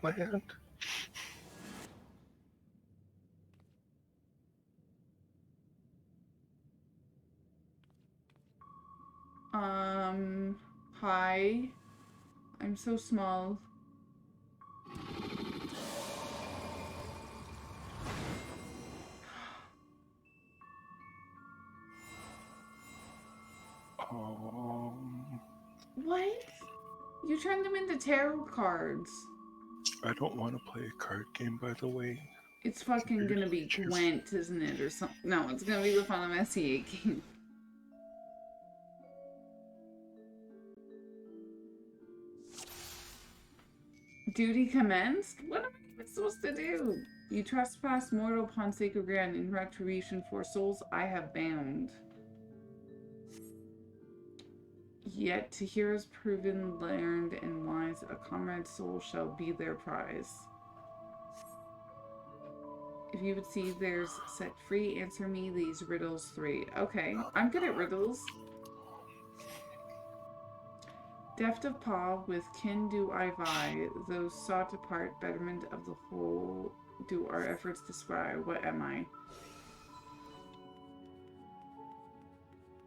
my hand. Hi. I'm so small. What? You turned them into tarot cards. I don't want to play a card game, by the way. It's fucking gonna be Gwent, isn't it? Or something. No, it's gonna be the Final Fantasy game. Duty commenced? What am I even supposed to do? You trespass mortal upon sacred ground. In retribution for souls I have bound. Yet to heroes proven, learned, and wise, a comrade's soul shall be their prize. If you would see theirs set free, answer me these riddles 3. Okay, I'm good at riddles. Deft of paw, with kin do I vie. Those sought apart, betterment of the whole, do our efforts descry. What am I?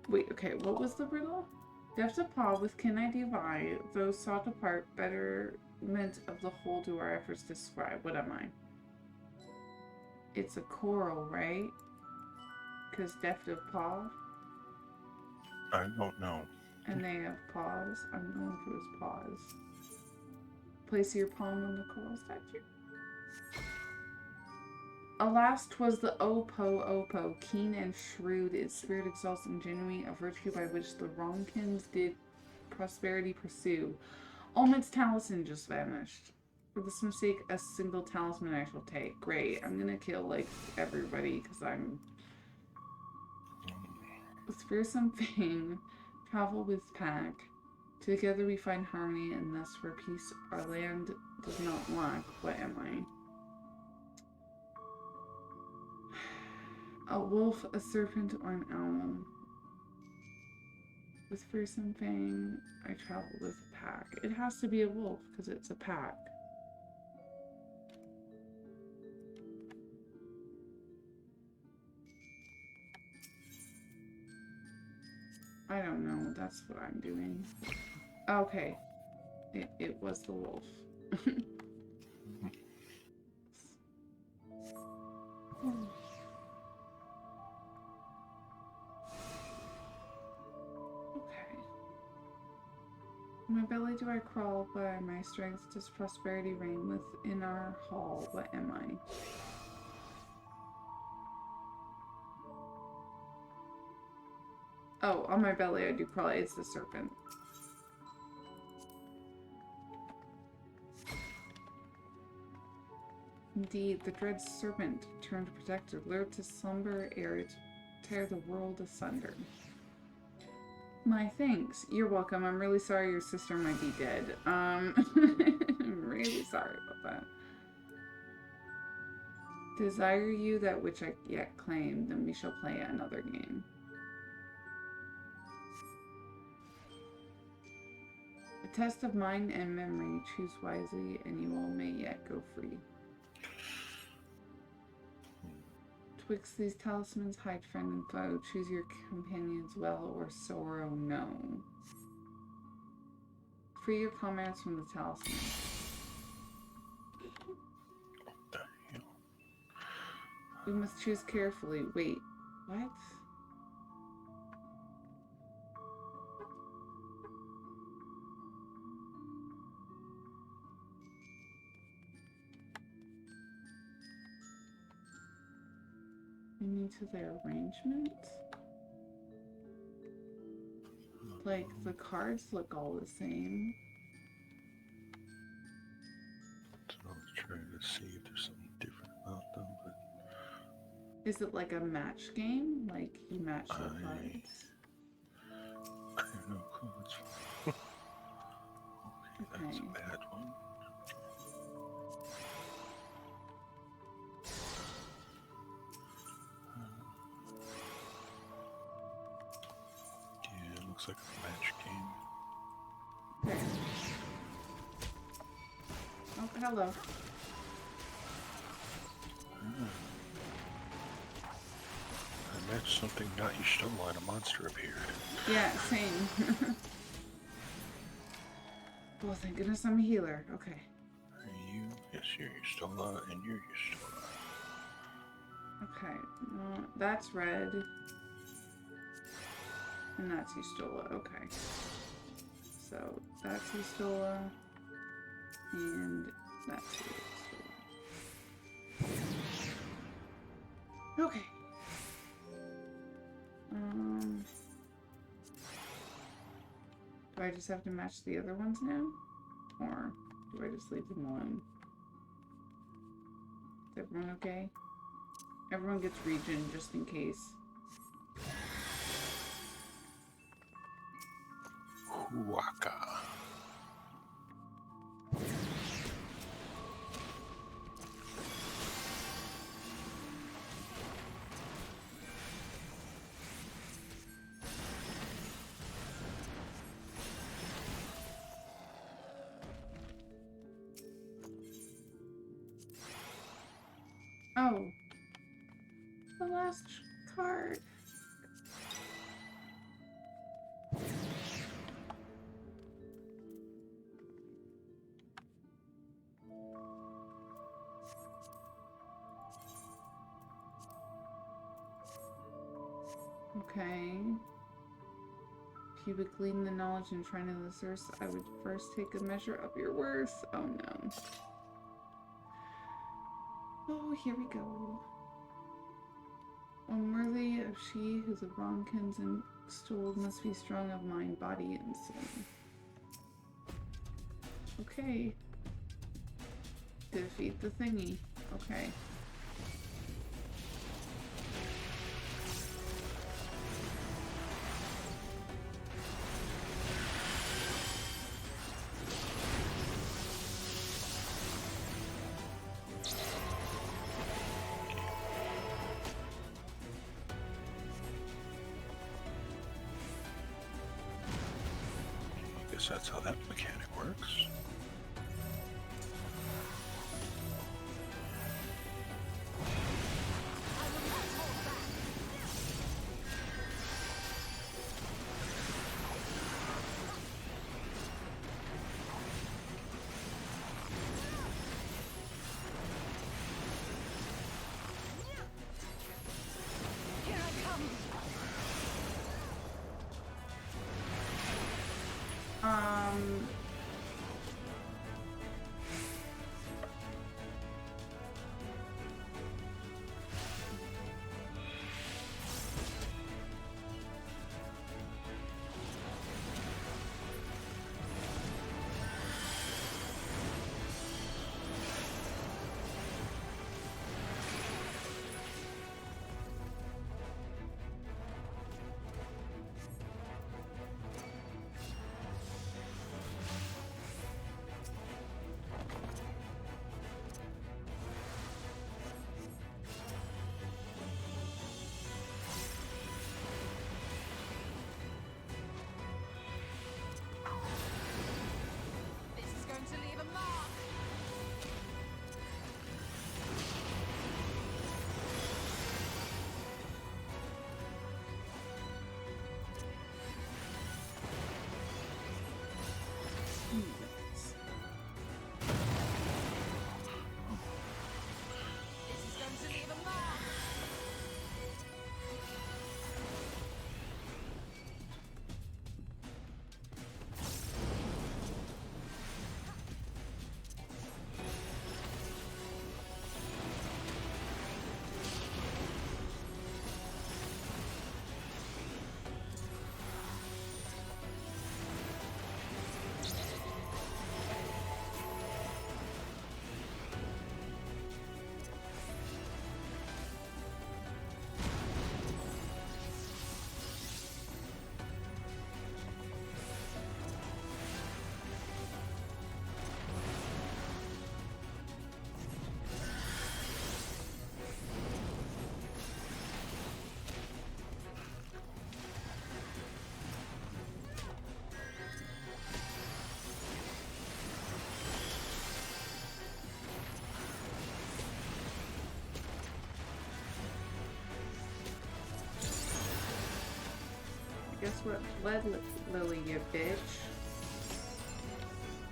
Wait, okay, what was the riddle? Deft of paw, with kin I do vie. Those sought apart, betterment of the whole, do our efforts descry. What am I? It's a coral, right? Because deft of paw? I don't know. And they have paws. I'm going for his paws. Place your palm on the coral statue. Alas, 'twas the Opo, keen and shrewd, its spirit exalts and genuine, a virtue by which the wrongkins did prosperity pursue. Olmed's talisman just vanished. For this mistake, a single talisman I shall take. Great, I'm gonna kill, like, everybody, because I'm... With fearsome fang, travel with pack. Together we find harmony, and thus for peace our land does not lack. What am I? A wolf, a serpent, or an owl. With fearsome fang, I travel with a pack. It has to be a wolf, because it's a pack. I don't know. That's what I'm doing. Okay. It was the wolf. Okay. In my belly do I crawl, by my strength does prosperity reign within our hall. What am I? Oh, on my belly I do crawl. It's the serpent. Indeed, the dread serpent turned protector, lured to slumber ere it tear the world asunder. My thanks. You're welcome. I'm really sorry your sister might be dead. I'm really sorry about that. Desire you that which I yet claim, then we shall play another game. A test of mind and memory. Choose wisely, and you all may yet go free. Twixt these talismans, hide friend and foe. Choose your companions well, or sorrow no. Free your comrades from the talisman. What the hell? We must choose carefully. Wait, what? You mean to their arrangement? Like, the cards look all the same. So I was trying to see if there's something different about them, but... Is it like a match game? Like, you match the cards? I have no clue what's... Okay, that's a bad one. Yeah, it looks like a match game. Okay. Okay. hello. I matched something not you stole and a monster appeared. Yeah, same. Well, thank goodness I'm a healer. Okay. Are you? Yes, you're Yustola, and you're Yustola. Okay. That's red. And that's Yustola. Okay. So that's Yustola. And that's Yustola. Okay. Do I just have to match the other ones now? Or do I just leave them alone? Is everyone okay? Everyone gets regen just in case. Huaka. Oh. The last card. Okay. If you would glean the knowledge and try to the source, I would first take a measure of your worth. Oh no. Oh, here we go. Unworthy of she who the wrongkins and stole must be strong of mind, body, and soul. Okay. Defeat the thingy. Okay. Guess that's how that mechanic works. Guess what? Blood lily, you bitch.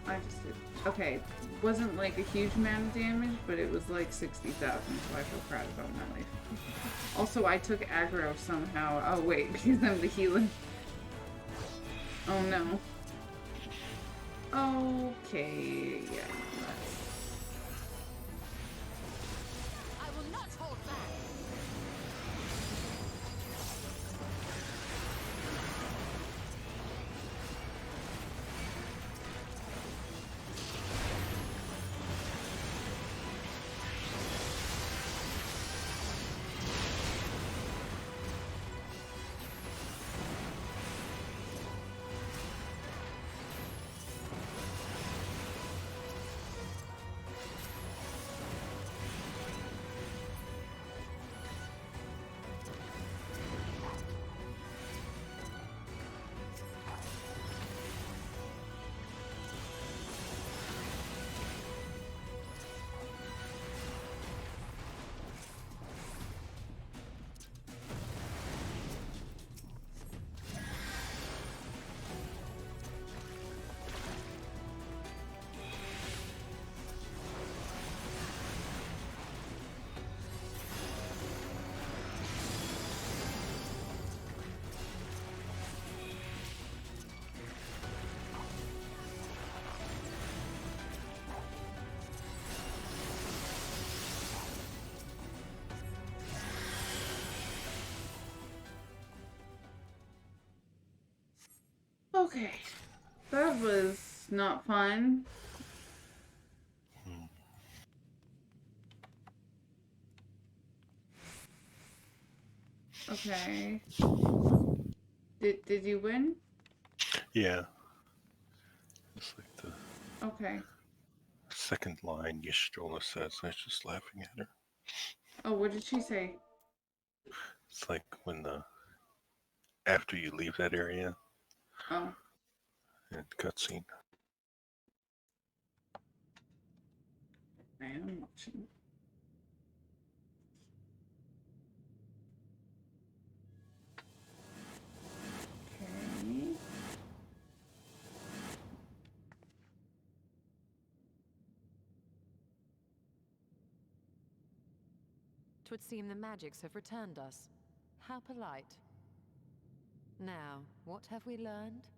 I just did. Okay, wasn't like a huge amount of damage, but it was like 60,000, so I feel proud about my life. Also, I took aggro somehow. Oh wait, because I'm the healer. Oh no. Okay, yeah. I will not hold back. Okay. That was not fun. Okay. Did you win? Yeah. It's like the Okay. second line Yastrola says. I was just laughing at her. Oh, what did she say? It's like when after you leave that area Oh. and cutscene. I am watching. Okay. 'Twould seem the magics have returned us. How polite. Now, what have we learned?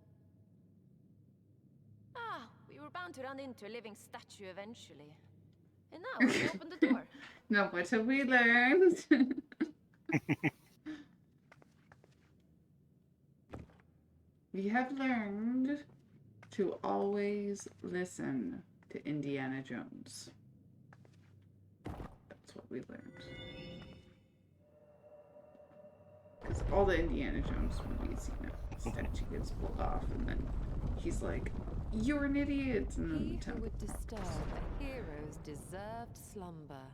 Ah, we were bound to run into a living statue eventually. And now we open the door. Now, what have we learned? We have learned to always listen to Indiana Jones. That's what we learned. Because all the Indiana Jones movies, you know, the statue gets pulled off, and then he's like, "You're an idiot," and then He the who temple. would disturb a hero's deserved slumber.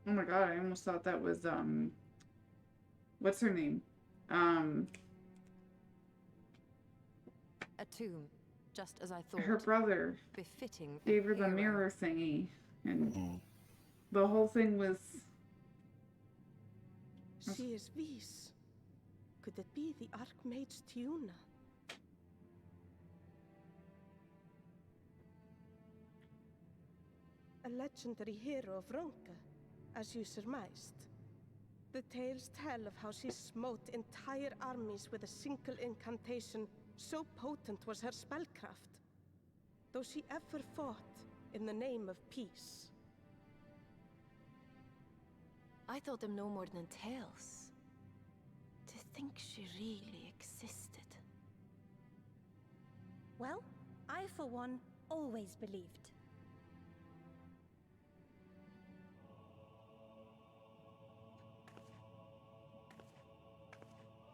Oh my god, I almost thought that was what's her name? A tomb, just as I thought. Her brother Befitting a gave her the hero. mirror thingy, and Mm. the whole thing was. She is Vis. Could it be the Archmage Tiuna? A legendary hero of Ronka, as you surmised. The tales tell of how she smote entire armies with a single incantation, so potent was her spellcraft. Though she ever fought in the name of peace. I thought them no more than tales. To think she really existed. Well, I for one always believed.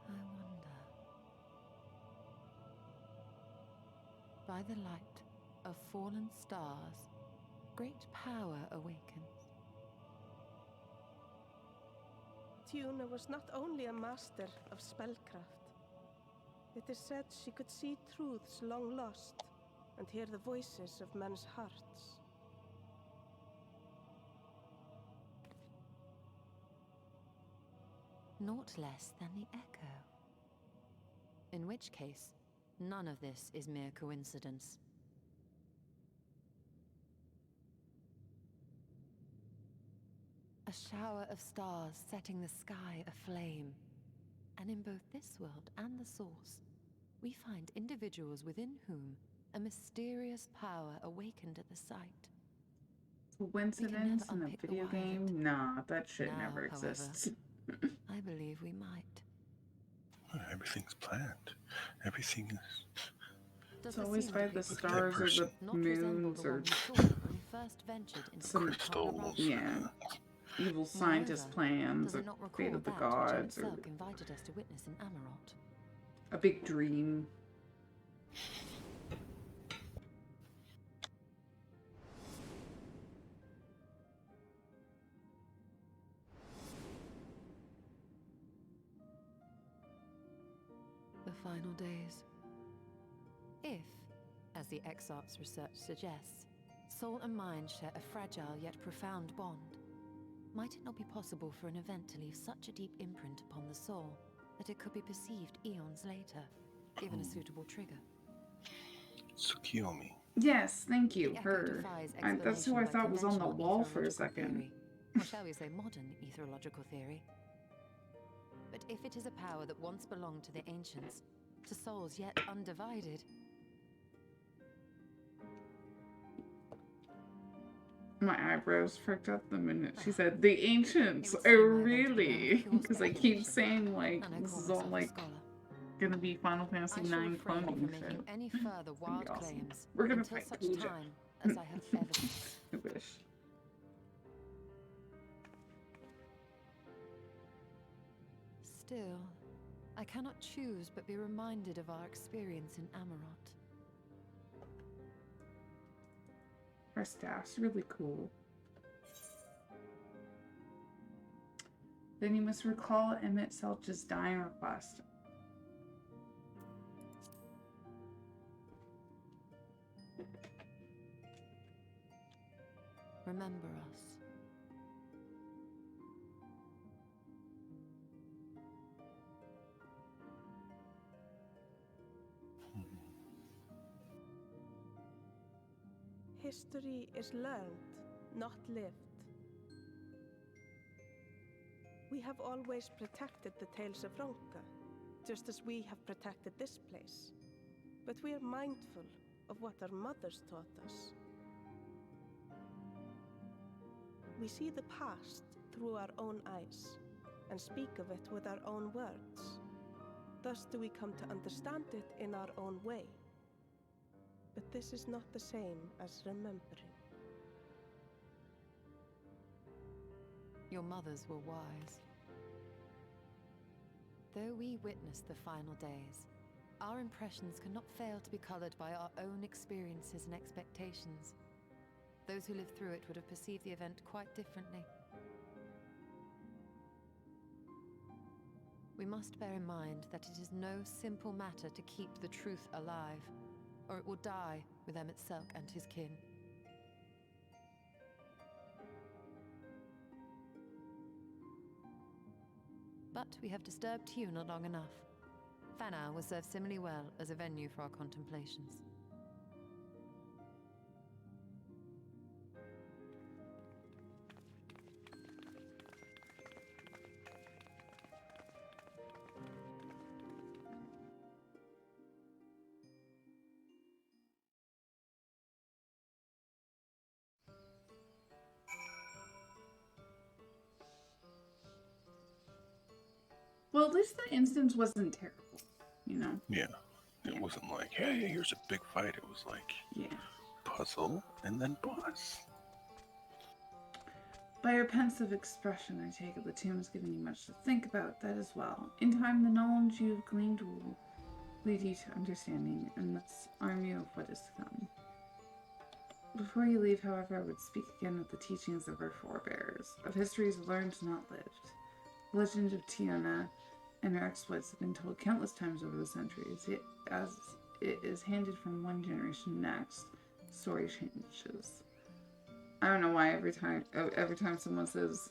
I wonder. By the light of fallen stars, great power awakens. Tiuna was not only a master of spellcraft. It is said she could see truths long lost and hear the voices of men's hearts. Naught less than the echo. In which case, none of this is mere coincidence. A shower of stars setting the sky aflame. And in both this world and the source, we find individuals within whom a mysterious power awakened at the sight. Coincidence in a unpick the video why of it. game? Nah, that shit Now, never however, exists. I believe we might. Everything's planned. Everything is. It's always by the Look at that stars or the person. moons or First ventured into some Crystals. yeah, evil scientist plans does or it not recall fate of the that gods or Selk invited us to witness in Amarot? a big dream. The final days. If, as the Exarch's research suggests, soul and mind share a fragile yet profound bond, might it not be possible for an event to leave such a deep imprint upon the soul that it could be perceived eons later, given a suitable trigger? Tsukiyomi. Yes, thank you, The echo her. defies That's who I explanation by thought was on the conventional wall for a etherological second. theory, or shall we say modern etherological theory. But if it is a power that once belonged to the ancients, to souls yet undivided... My eyebrows perked up the minute she said the ancients. It would Oh, seem my really? pure Because I keep speculation, saying like and I this call is all myself a like scholar. gonna be Final Fantasy I shall IX refrain cloning from shit. making any further wild be awesome. claims We're gonna until fight such Pooja. time as I have evidence. I wish. Still, I cannot choose but be reminded of our experience in Amarot. Her staff's really cool. Then you must recall Emmett Selch's dying request. Remember us. History is learned, not lived. We have always protected the tales of Ronka, just as we have protected this place. But we are mindful of what our mothers taught us. We see the past through our own eyes, and speak of it with our own words. Thus do we come to understand it in our own way. But this is not the same as remembering. Your mothers were wise. Though we witnessed the final days, our impressions cannot fail to be colored by our own experiences and expectations. Those who lived through it would have perceived the event quite differently. We must bear in mind that it is no simple matter to keep the truth alive, or it will die with Emmett Selk and his kin. But we have disturbed Tiuna long enough. Fanau will serve similarly well as a venue for our contemplations. Well, at least the instance wasn't terrible, you know? Yeah. It wasn't like, hey, here's a big fight. It was like, Yeah. puzzle and then boss. By your pensive expression, I take it the tomb is giving you much to think about, that as well. In time, the knowledge you've gleaned will lead you to understanding, and thus arm you of what is to come. Before you leave, however, I would speak again of the teachings of our forebears, of histories learned, not lived. The legend of Tiana and her exploits have been told countless times over the centuries, yet as it is handed from one generation to the next, the story changes. I don't know why every time someone says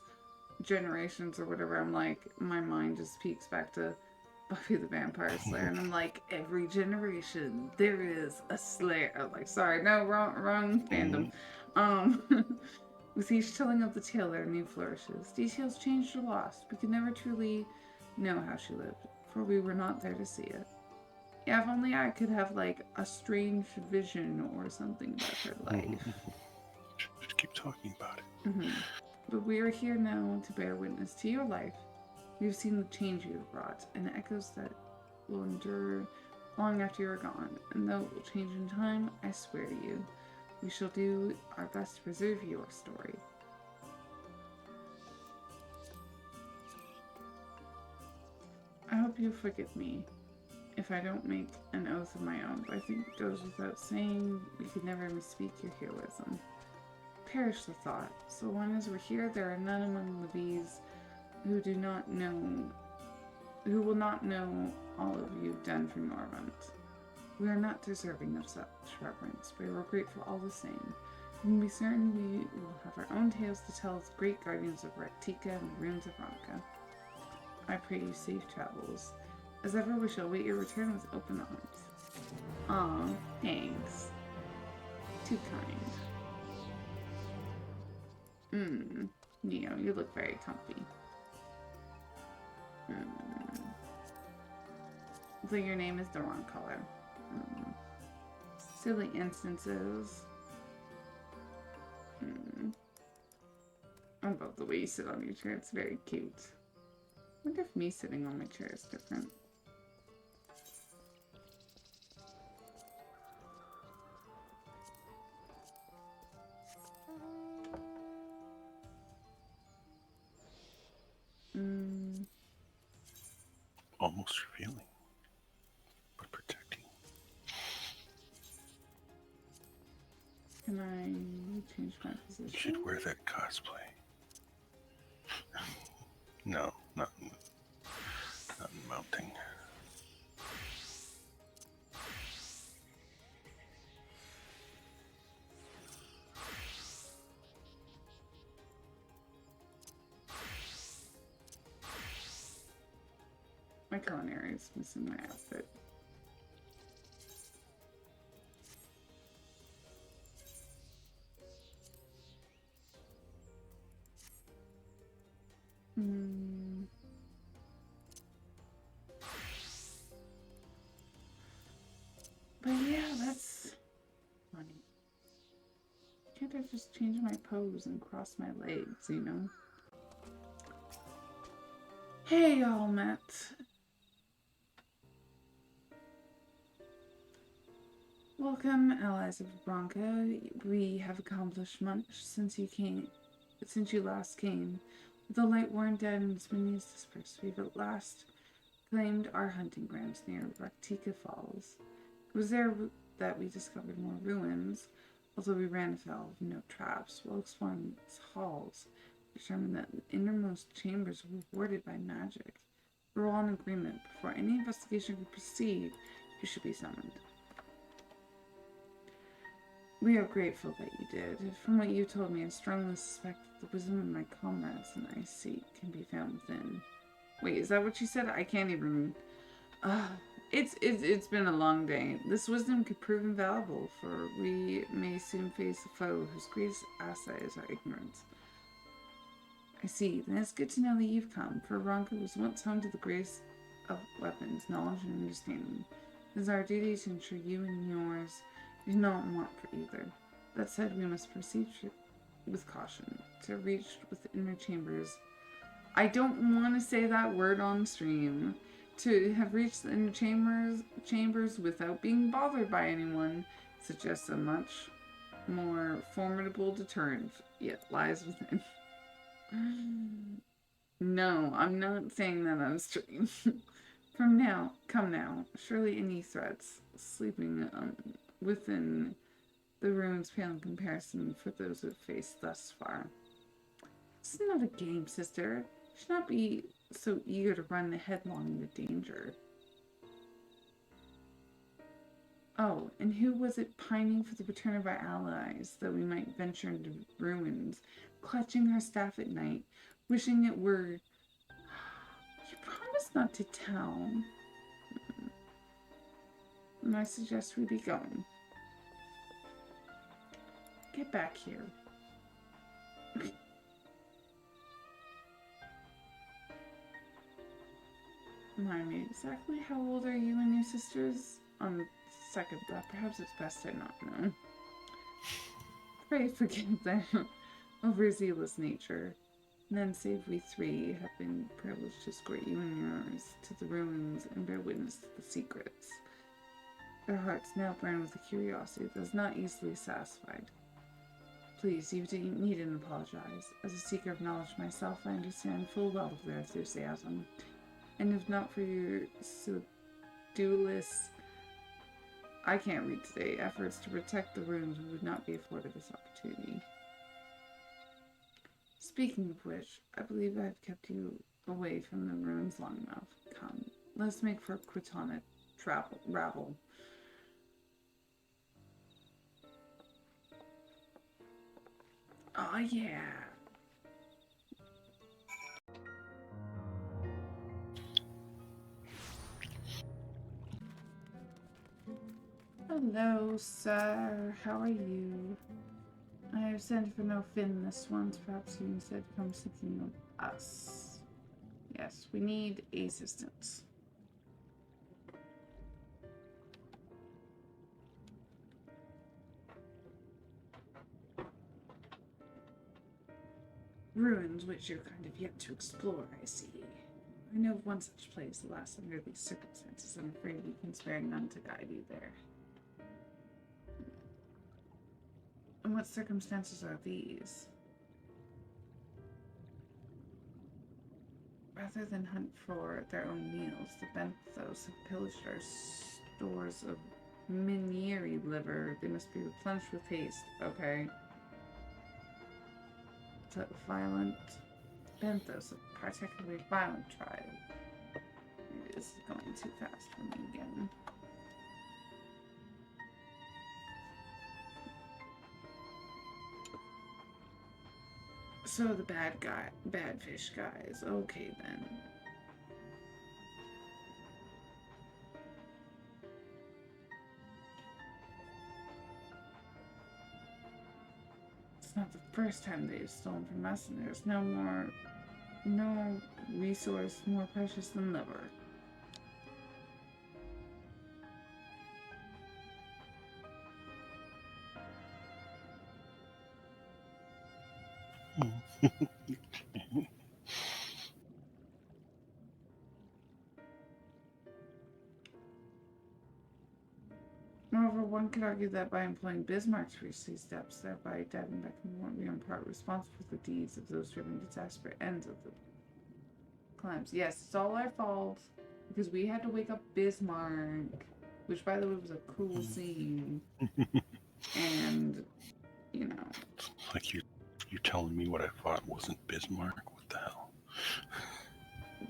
generations or whatever, I'm like, my mind just peeks back to Buffy the Vampire Slayer, and I'm like, every generation there is a Slayer. I'm like, sorry, no, wrong fandom. With each telling of the tale, there are new flourishes. Details changed or lost. We could never truly know how she lived, for we were not there to see it. Yeah, if only I could have like a strange vision or something about her life. Just keep talking about it. But we are here now to bear witness to your life. We have seen the change you have brought, and the echoes that will endure long after you are gone. And though it will change in time, I swear to you, we shall do our best to preserve your story. I hope you forgive me if I don't make an oath of my own, but I think it goes without saying we could never misspeak your heroism. Perish the thought. So long as we're here, there are none among the bees who will not know all of you've done for Norvant. We are not deserving of such reverence, but we're grateful all the same. You can be certain we will have our own tales to tell as great guardians of Raktika and the ruins of Ronka. I pray you safe travels. As ever, we shall await your return with open arms. Aw, thanks. Too kind. Neo, you look very comfy. So your name is the wrong color. Silly instances. I love the way you sit on your chair. It's very cute. I wonder if me sitting on my chair is different. Almost revealing, but protecting. Can I change my position? You should wear that cosplay. No, not in mounting. My culinary is missing my outfit. But yeah, that's funny. Can't I just change my pose and cross my legs, you know? Hey, y'all met. Welcome, allies of Bronca. We have accomplished much since you last came. With the light worn dead and its minions dispersed, we've at last claimed our hunting grounds near Raktika Falls. It was there that we discovered more ruins, although we ran afoul of no traps. While exploring its halls, we determined that the innermost chambers were warded by magic. We were all in agreement. Before any investigation could proceed, you should be summoned. We are grateful that you did. From what you told me, I strongly suspect that the wisdom of my comrades and I seek can be found within. Wait, is that what you said? I can't even... It's been a long day. This wisdom could prove invaluable, for we may soon face a foe whose greatest asset is our ignorance. I see. Then it's good to know that you've come, for Ronka was once home to the greatest of weapons, knowledge and understanding. It is our duty to ensure you and yours do not want for either. That said, we must proceed with caution. To reach with inner chambers. I don't want to say that word on stream. To have reached the inner chambers without being bothered by anyone suggests a much more formidable deterrent yet lies within. No, I'm not saying that on stream. Come now. Surely any threats sleeping within the ruins pale in comparison for those who have faced thus far. This is not a game, sister. Should not be so eager to run headlong into danger. Oh, and who was it pining for the return of our allies, that we might venture into ruins, clutching her staff at night, wishing it were... You promised not to tell. And I suggest we be going. Get back here. Remind me, exactly how old are you and your sisters? On the second thought, perhaps it's best I not know. Pray forgive their overzealous nature. And then save we three have been privileged to escort you and yours to the ruins and bear witness to the secrets. Their hearts now burn with a curiosity that is not easily satisfied. Please, you needn't apologize. As a seeker of knowledge myself, I understand full well of their enthusiasm. And if not for your sedulous, I can't read today, efforts to protect the ruins, we would not be afforded this opportunity. Speaking of which, I believe I've kept you away from the ruins long enough. Come, let's make for Quitonic ravel. Oh yeah. Hello, sir. How are you? I have sent for no Finn this once. Perhaps you instead come seeking of us. Yes, we need assistance. Ruins which you're kind of yet to explore, I see. I know of one such place, alas, under these circumstances. I'm afraid we can spare none to guide you there. And what circumstances are these? Rather than hunt for their own meals, the Benthos have pillaged our stores of Minieri liver. They must be replenished with haste. Okay. So violent Benthos, a particularly violent tribe. Maybe this is going too fast for me again. So the bad fish guys. Okay then. It's not the first time they've stolen from us, and there's no resource more precious than liver. Moreover, one could argue that by employing Bismarck to reach these steps, thereby Davenbeck won't be in part responsible for the deeds of those driven to desperate ends of the climbs. Yes, it's all our fault, because we had to wake up Bismarck, which, by the way, was a cool scene. And, you know. Like you're telling me what I thought wasn't Bismarck? What the hell?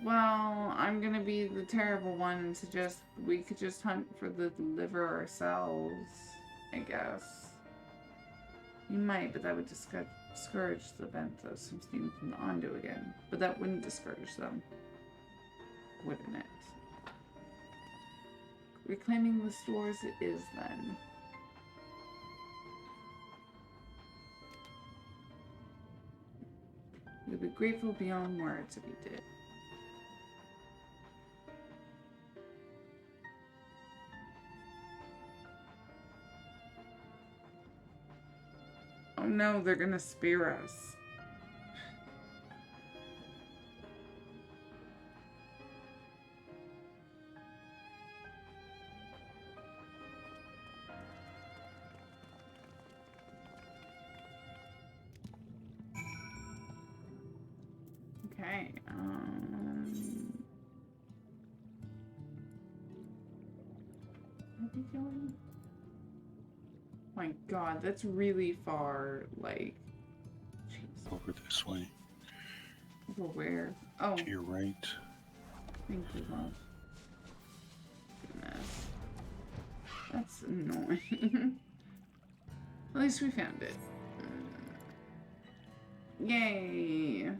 Well, I'm gonna be the terrible one and suggest we could just hunt for the liver ourselves, I guess. You might, but that would discourage the Benthos from stealing from the Ondo again. But that wouldn't discourage them, wouldn't it? Reclaiming the stores it is then. We'd be grateful beyond words if you did. Oh no, they're gonna spear us. Okay, where are we going? My god, that's really far, like, jeez. Over this way. Over where? Oh, To your right. thank you, love. Goodness. That's annoying. At least we found it. Yay!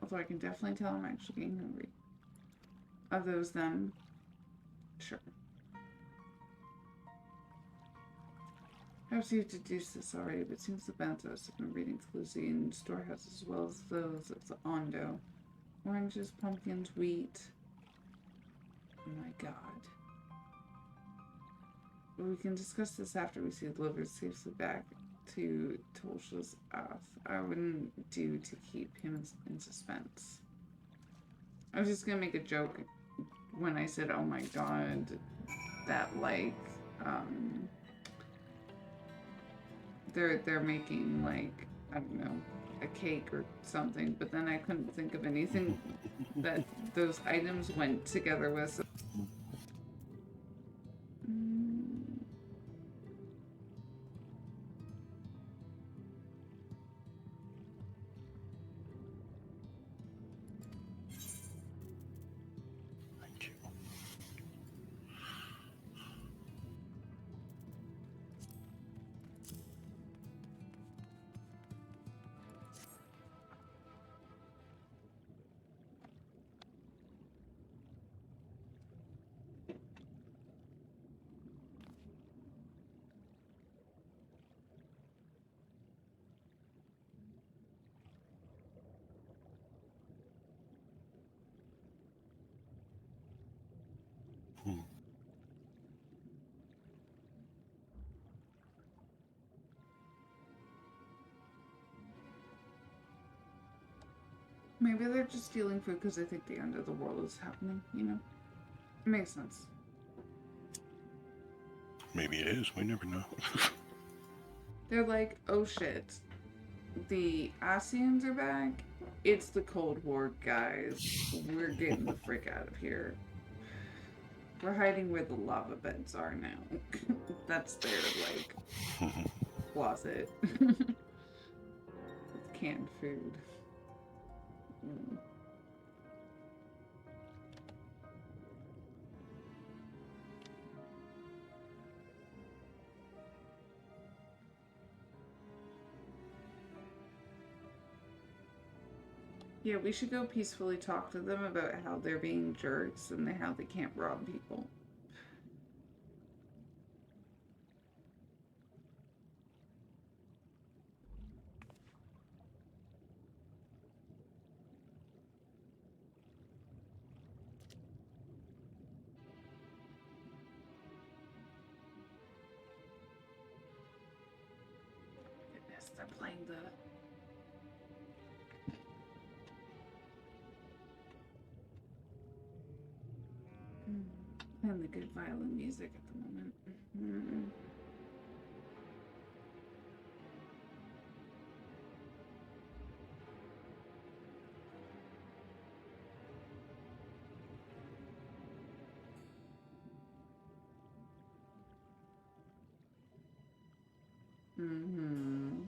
Although I can definitely tell I'm actually getting hungry. Are those them? Sure. Perhaps you've deduced this already, but it seems the Banthos have been breeding closely in storehouses as well as those of the Ondo. Oranges, pumpkins, wheat. Oh my god. But we can discuss this after we see the delivered safely back to Tolsha's Oath. I wouldn't do to keep him in suspense. I was just gonna make a joke when I said, oh my god, that like, they're making like, I don't know, a cake or something, but then I couldn't think of anything that those items went together with. So Thank you. maybe they're just stealing food because they think the end of the world is happening, you know? It makes sense. Maybe it is. We never know. They're like, oh shit, the Asians are back. It's the Cold War, guys. We're getting the frick out of here. We're hiding where the lava beds are now. That's their, like, closet. With canned food. Mm. Yeah, we should go peacefully talk to them about how they're being jerks and how they can't rob people. Goodness, they're playing the... And the good violin music at the moment. Mm-hmm. Mm-hmm.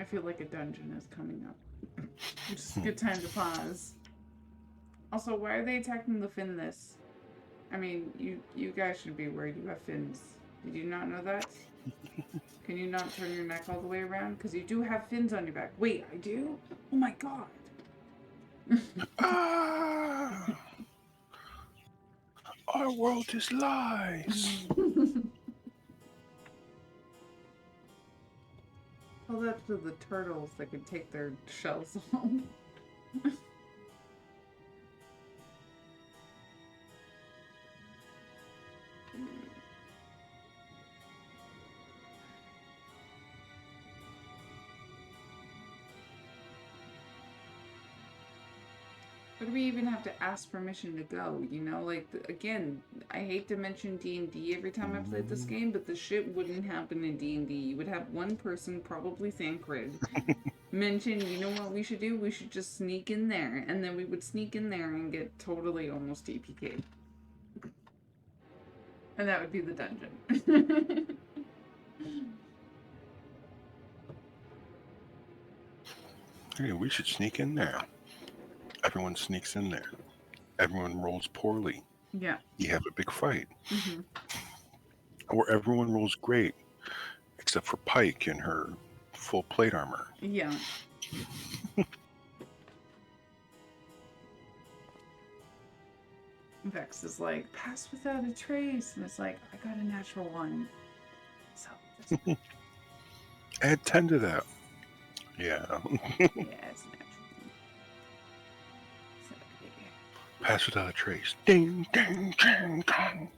I feel like a dungeon is coming up. Just a good time to pause. Also, why are they attacking the finless? I mean, you guys should be worried you have fins. Did you not know that? Can you not turn your neck all the way around? Because you do have fins on your back. Wait, I do? Oh my god. Ah! Our world is lies. Tell that to the turtles that can take their shells off. Or do we even have to ask permission to go? You know, like, again, I hate to mention D&D every time I played this game, but the shit wouldn't happen in D&D. You would have one person, probably Thancred, mention, you know what we should do? We should just sneak in there. And then we would sneak in there and get totally almost APK'd. And that would be the dungeon. Hey, we should sneak in there. Everyone sneaks in there. Everyone rolls poorly. Yeah. You have a big fight. Mm-hmm. Or everyone rolls great, except for Pike in her full plate armor. Yeah. Vex is like, pass without a trace. And it's like, I got a natural one. So, that's Add 10 to that. Yeah. yeah, it's natural. So, Pass without a trace. Ding, ding, ding, ding.